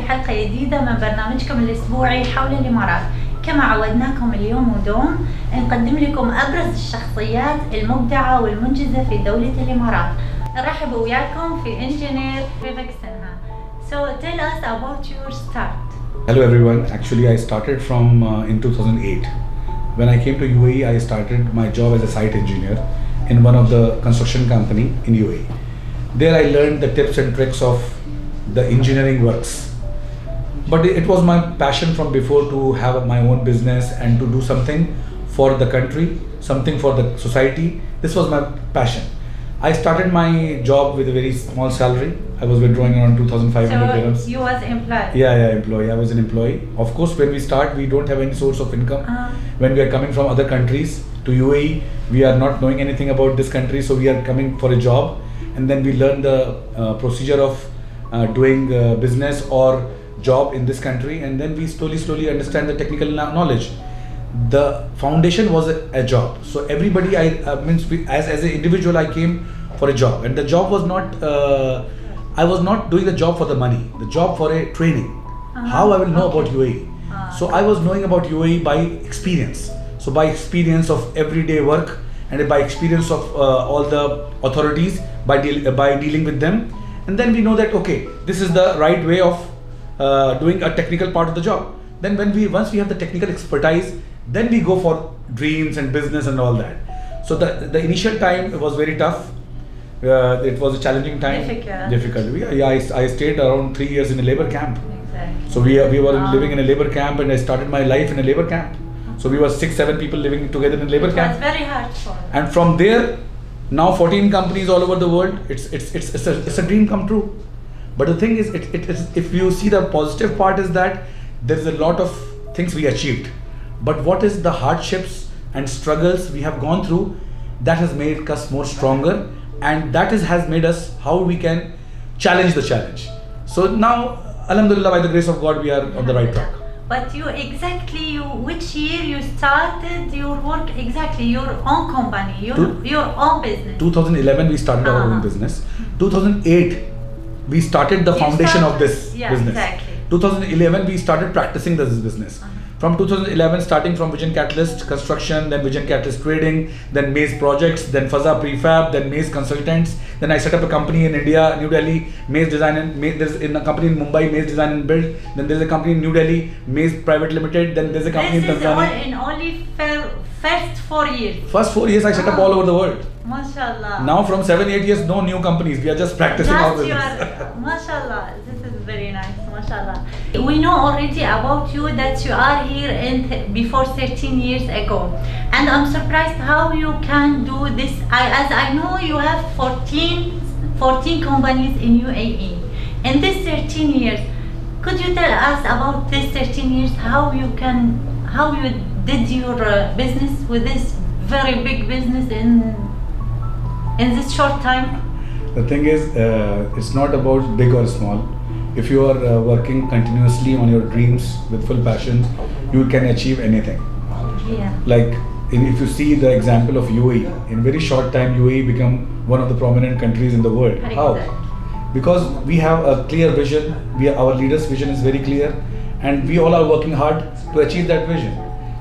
حلقة جديدة من برنامجكم الأسبوعي حول الامارات. كما عودناكم اليوم ودوم نقدم لكم أبرز الشخصيات المبدعة والمنجزة في دولة الامارات. نرحب وياكم في انجينير vivek sinha. So tell us about your start. Hello everyone. Actually, I started from in 2008. When I came to UAE, I started my job as a site engineer in one of the construction company in UAE. There I learned the tips and tricks of the engineering works. But it was my passion from before to have my own business and to do something for the country, something for the society. This was my passion. I started my job with a very small salary. I was withdrawing around 2,500 dirhams. So you was employed? Yeah, employee. I was an employee. Of course, when we start, we don't have any source of income. When we are coming from other countries to UAE, we are not knowing anything about this country, so we are coming for a job, and then we learn the procedure of doing business or job in this country, and then we slowly understand the technical knowledge. The foundation was a job. So everybody, as an individual, I came for a job, and the job was not. I was not doing the job for the money. The job for a training. How I will know about UAE. So I was knowing about UAE by experience. So by experience of everyday work and by experience of all the authorities by dealing with them, and then we know that okay, this is the right way of doing a technical part of the job. Then once we have the technical expertise, then we go for dreams and business and all that. So the initial time was very tough. It was a challenging time. Difficult. I stayed around 3 years in a labor camp. Exactly. So we were living in a labor camp, and I started my life in a labor camp. So we were 6-7 people living together in a labor camp. It was very hard for me. And from there, now 14 companies all over the world. It's a dream come true. But the thing is, if you see the positive part is that there is a lot of things we achieved. But what is the hardships and struggles we have gone through that has made us more stronger, and that has made us how we can challenge the challenge. So now, alhamdulillah, by the grace of God, we are on the right track. But which year you started your work exactly, your own company, your own business? 2011 we started our own business. 2008 we started the foundation of this business. Exactly. 2011 we started practicing this business. From 2011, starting from Vision Catalyst Construction, then Vision Catalyst Trading, then Maze Projects, then Fazza Prefab, then Maze Consultants. Then I set up a company in India, New Delhi, Maze Design and there's a company in Mumbai, Maze Design and Build. Then there's a company in New Delhi, Maze Private Limited. Then there's a company in Tanzania. This is in only first 4 years. First 4 years I set up all over the world. MashaAllah. Now from 7-8 years, no new companies. We are just practicing our business. MashaAllah. This is very nice. MashaAllah. We know already about you that you are here before 13 years ago. And I'm surprised how you can do this. As I know you have 14 companies in UAE. In this 13 years, could you tell us about this 13 years, how you did your business with this very big business in this short time? The thing is, it's not about big or small. If you are working continuously on your dreams with full passion, you can achieve anything. Yeah. Like if you see the example of UAE, in very short time UAE become one of the prominent countries in the world. Exactly. How? Because we have a clear vision. Our leaders' vision is very clear, and we all are working hard to achieve that vision.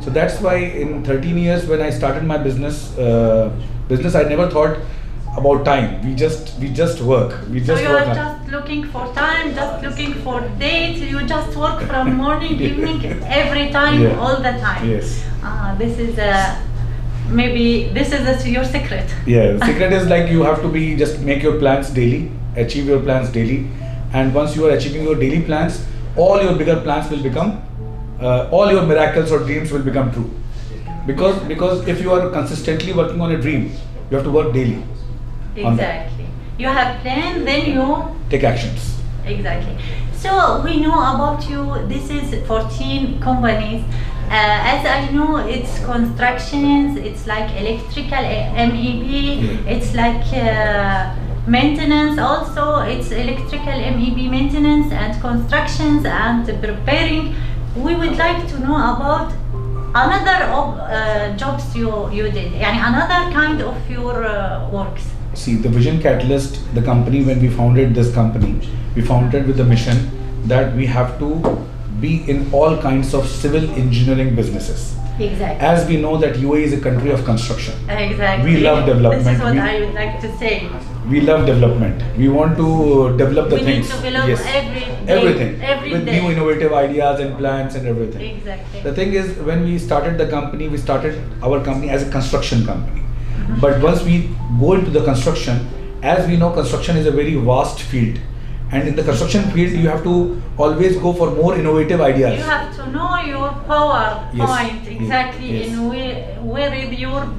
So that's why in 13 years when I started my business, I never thought about time. We just work. So you are just looking for time, just looking for dates. You just work from morning, evening, every time, all the time. Yes. This is your secret. Yeah. The secret is like you have to just make your plans daily, achieve your plans daily, and once you are achieving your daily plans, all your bigger plans will become, all your miracles or dreams will become true. Because if you are consistently working on a dream, you have to work daily. Exactly. You have plan, then you take actions. Exactly. So we know about you. This is 14 companies. As I know, it's constructions. It's like electrical MEP. It's like maintenance. Also, it's electrical MEP maintenance and constructions and preparing. We would like to know about another jobs you did. Another kind of your works. See, the Vision Catalyst, the company, when we founded this company, we founded with the mission that we have to be in all kinds of civil engineering businesses. Exactly. As we know that UAE is a country of construction. Exactly. We love development. This is what I would like to say. We love development. We want to develop the We things. need to develop Everything. every with day. new innovative ideas and plans and everything. Exactly. The thing is, when we started the company, we started our company as a construction company. But once we go into the construction, as we know, construction is a very vast field. And in the construction field, you have to always go for more innovative ideas. You have to know your power point exactly, Yes. and where is your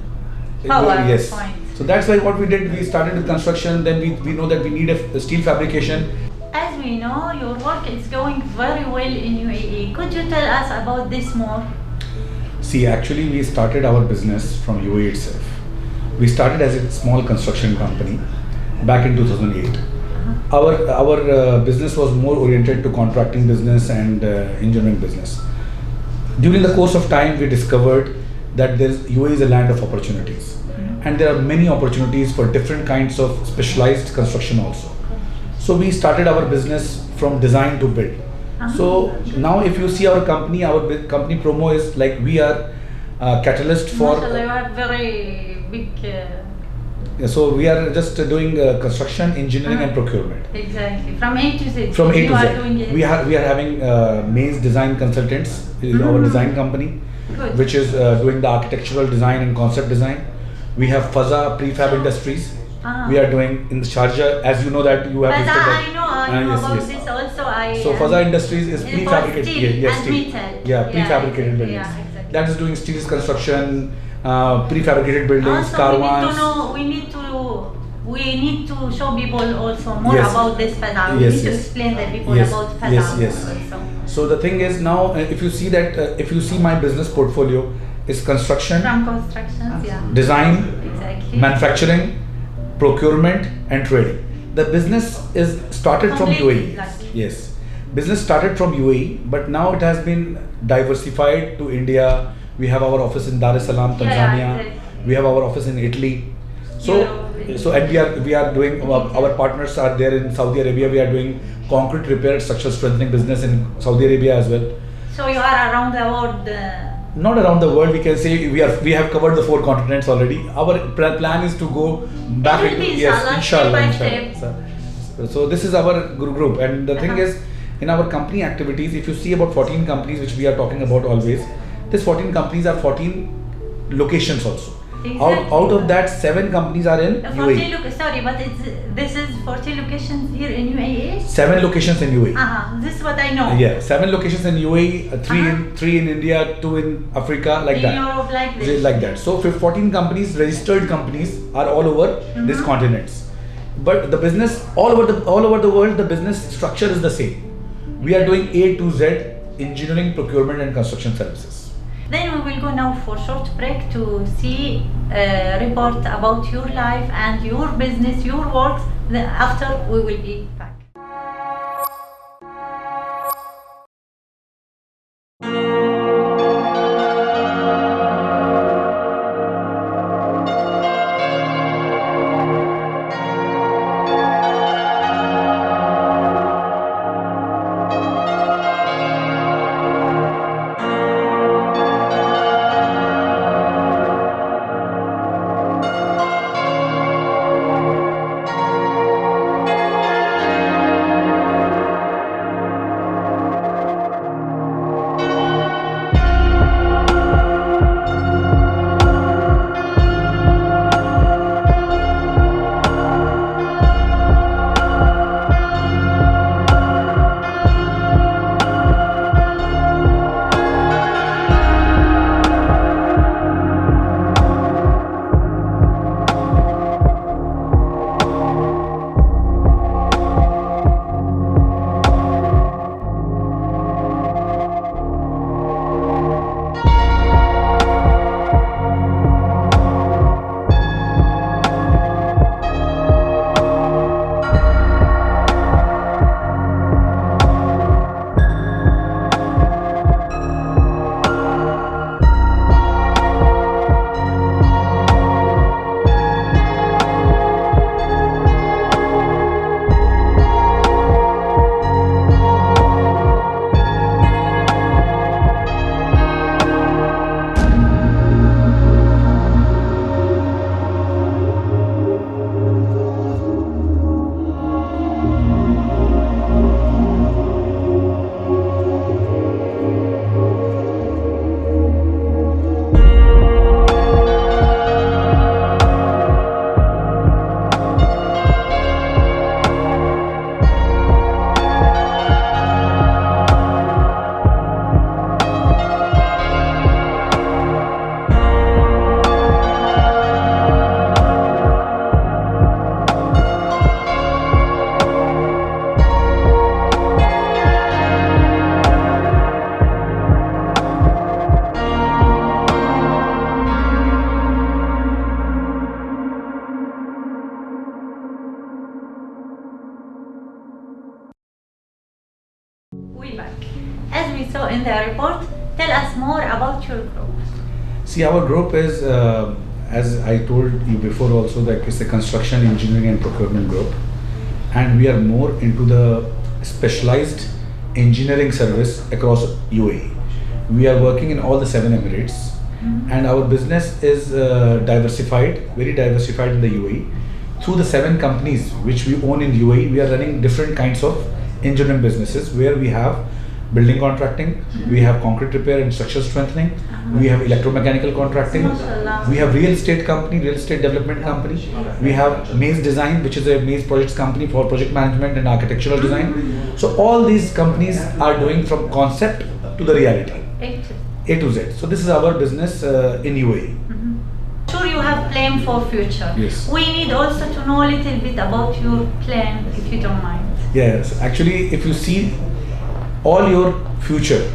power Yes. point. So that's why what we did, we started with construction, then we know that we need a steel fabrication. As we know, your work is going very well in UAE. Could you tell us about this more? See, actually we started our business from UAE itself. We started as a small construction company back in 2008. Our business was more oriented to contracting business and engineering business. During the course of time, we discovered that UAE is a land of opportunities, and there are many opportunities for different kinds of specialized construction also. So we started our business from design to build. So now, if you see our company company promo is like we are catalyst for. Mashallah, you have very big. So we are just doing construction, engineering, and procurement. Exactly, from A to Z. From A You to are Z. doing it. We are having Maze Design Consultants, is our design company, Good. which is doing the architectural design and concept design. We have Faza Prefab Industries. We are doing in Sharjah, as you know that you have. But visited I know yes, about yes. this also. So Faza Industries is for prefabricated. steel Yes, and steel. metal. Yeah, prefabricated buildings. Yeah, exactly. That is doing steel construction, prefabricated buildings, Also, caravans. we need to show people also more Yes. about this Faza. We Yes, need to yes. explain the people Yes, about Faza yes. also. So the thing is now, if you see that, if you see my business portfolio, is construction, From constructions, yeah. design, Exactly. manufacturing, procurement, and trading. The business is started from Completely, UAE. exactly. Yes, business started from UAE, but now it has been diversified to India. We have our office in Dar es Salaam, Yeah, Tanzania. exactly. We have our office in Italy. So, and we are doing our partners are there in Saudi Arabia. We are doing concrete repair, structural strengthening business in Saudi Arabia as well. So you are around the world. Not around the world, we can say we have covered the 4 continents already. Our plan is to go back It will into be inshallah, step by inshallah. So this is our group, and the thing is, in our company activities, if you see about 14 companies which we are talking about always, these 14 companies are 14 locations also. Exactly. Out of that, 7 companies are in 40 UAE. sorry, but this is 40 locations here in UAE. 7 locations in UAE. This is what I know. Yeah, 7 locations in UAE, 3 in India, 2 in Africa, like in that. Europe, like this. Like that. So 14 companies, registered companies, are all over these continents. But the business all over the world, the business structure is the same. We are doing A to Z engineering, procurement, and construction services. Then we will go now for short break to see a report about your life and your business, your works. Then after we will be back. we saw in the report. Tell us more about your group. See, our group is, as I told you before also, that it's a construction, engineering and procurement group. And we are more into the specialized engineering service across UAE. We are working in all the 7 Emirates. And our business is diversified, very diversified in the UAE. Through the 7 companies which we own in UAE, we are running different kinds of engineering businesses where we have building contracting, we have concrete repair and structural strengthening, we have electromechanical contracting, we have real estate company, real estate development company, we have maze design, which is a maze projects company for project management and architectural design. So all these companies are doing from concept to the reality, A to Z. So this is our business in UAE. Sure, you have plan for future. Yes. We need also to know a little bit about your plan, if you don't mind. Yes, actually, if you see, all your future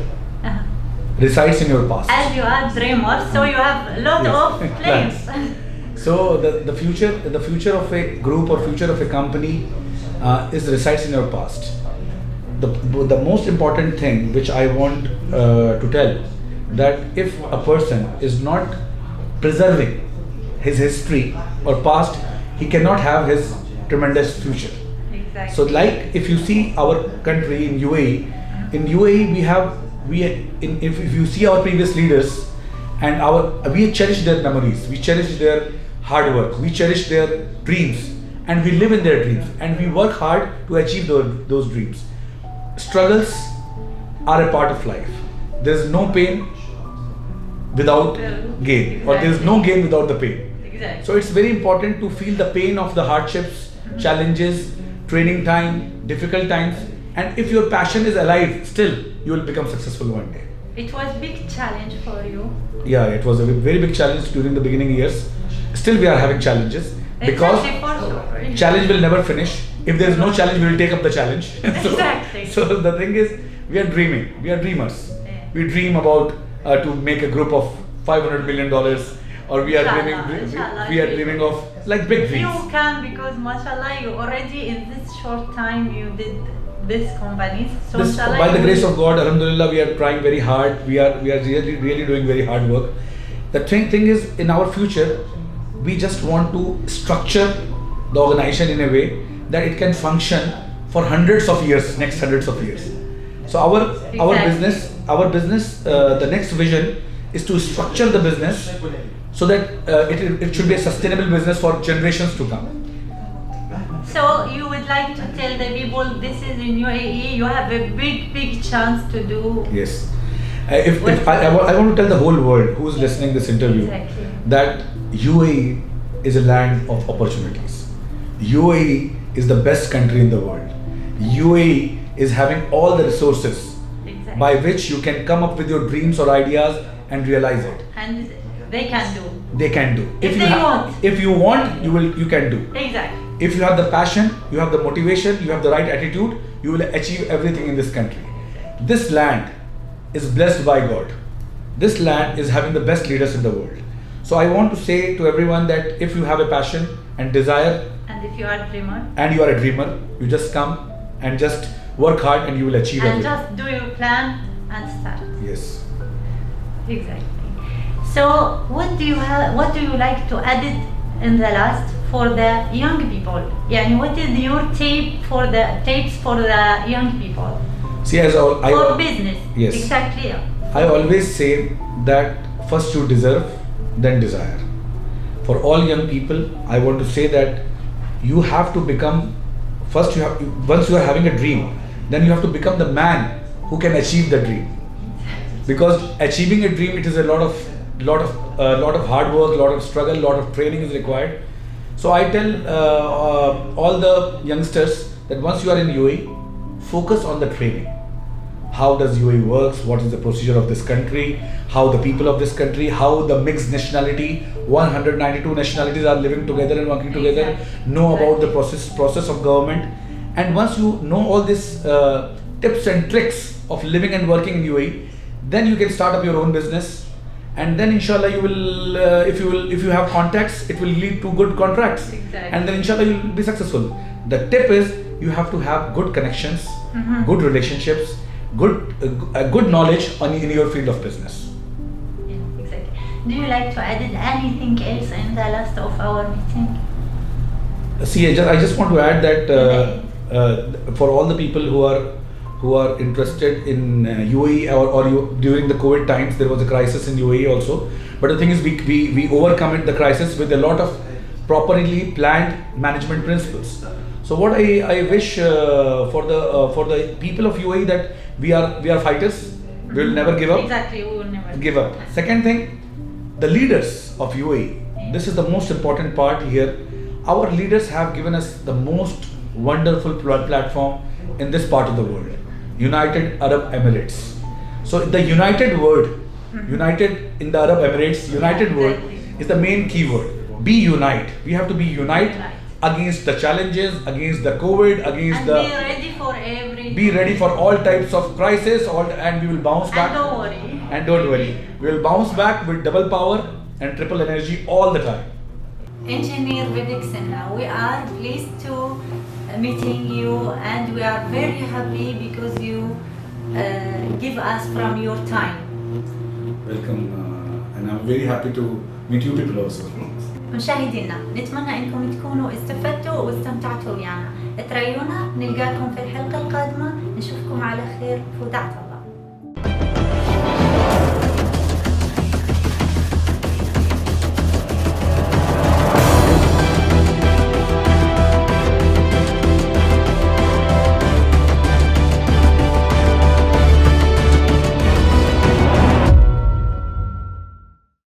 resides in your past. As you are dreamer, so you have a lot of plans. So the future of a group or future of a company is resides in your past. The most important thing which I want to tell, that if a person is not preserving his history or past, he cannot have his tremendous future. Exactly. So like if you see our country in UAE, if you see our previous leaders and we cherish their memories, we cherish their hard work, we cherish their dreams, and we live in their dreams, and we work hard to achieve those dreams. Struggles are a part of life. There is no pain without gain, or there is no gain without the pain. Exactly. So it's very important to feel the pain of the hardships, challenges, training time, difficult times, and if your passion is alive, still you will become successful one day. It was big challenge for you. Yeah, it was a very big challenge during the beginning years. Still we are having challenges because challenge will never finish. If there is no challenge, we will take up the challenge. Exactly. So the thing is, we are dreaming. We are dreamers. Yeah. We dream about to make a group of $500 million, or we are dreaming of like big dreams. You can, because mashallah, you already in this short time you did this companies. So By the grace of God, alhamdulillah, we are trying very hard. We are really doing very hard work. The thing is, in our future, we just want to structure the organization in a way that it can function for hundreds of years, next hundreds of years. So our business, the next vision is to structure the business so that it should be a sustainable business for generations to come. So you would like to tell the people, this is in UAE, you have a big chance to do. Yes. I want to tell the whole world who is listening this interview that UAE is a land of opportunities. UAE is the best country in the world. UAE is having all the resources by which you can come up with your dreams or ideas and realize it. And they can do. They can do. If they want. If you want, you can do. Exactly. If you have the passion, you have the motivation, you have the right attitude, you will achieve everything in this country. This land is blessed by God. This land is having the best leaders in the world. So I want to say to everyone that if you have a passion and desire, and if you are a dreamer, you just come and just work hard and you will achieve everything. And just do your plan and start. Yes. Exactly. So what do you like to add it in the last for the young people? Yani, what is your tips for the young people? See, for business. Yes. Exactly. I always say that first you deserve, then desire. For all young people, I want to say that you have to become, once you are having a dream, then you have to become the man who can achieve the dream. Because achieving a dream, it is a lot of hard work, lot of struggle, lot of training is required. So I tell all the youngsters that once you are in UAE, focus on the training. How does UAE works? What is the procedure of this country? How the people of this country? How the mixed nationality? 192 nationalities are living together and working together. Exactly. Know about the process of government. And once you know all these tips and tricks of living and working in UAE, then you can start up your own business. And then inshallah you will, if you have contacts, it will lead to good contracts. Exactly. And then inshallah you will be successful. The tip is you have to have good connections, good relationships, good knowledge in your field of business. Yeah, exactly. Do you like to add anything else in the last of our meeting? See, I just want to add that for all the people who are interested in UAE or during the COVID times, there was a crisis in UAE also. But the thing is, we overcome the crisis with a lot of properly planned management principles. So what I wish for the people of UAE, that we are fighters. We will never give up. Exactly, we will never give up. Second thing, the leaders of UAE. This is the most important part here. Our leaders have given us the most wonderful platform in this part of the world, United Arab Emirates. So the united word, united in the Arab Emirates, united word is the main key word. Be unite. We have to be unite against the challenges, against the COVID, against and the. Be ready for everything. Be ready for all types of crisis, and we will bounce back. And don't worry. And don't worry. We will bounce back with double power and triple energy all the time. Engineer Vivek Sinha, we are pleased to meeting you, and we are very happy because you give us from your time. Welcome, and I'm very happy to meet you people also. مشاهدينا، نتمنى انكم تكونوا استفدتوا واستمتعتوا ويانا. تريونا، نلقاكم في الحلقة القادمة، نشوفكم على خير، ودعت الله.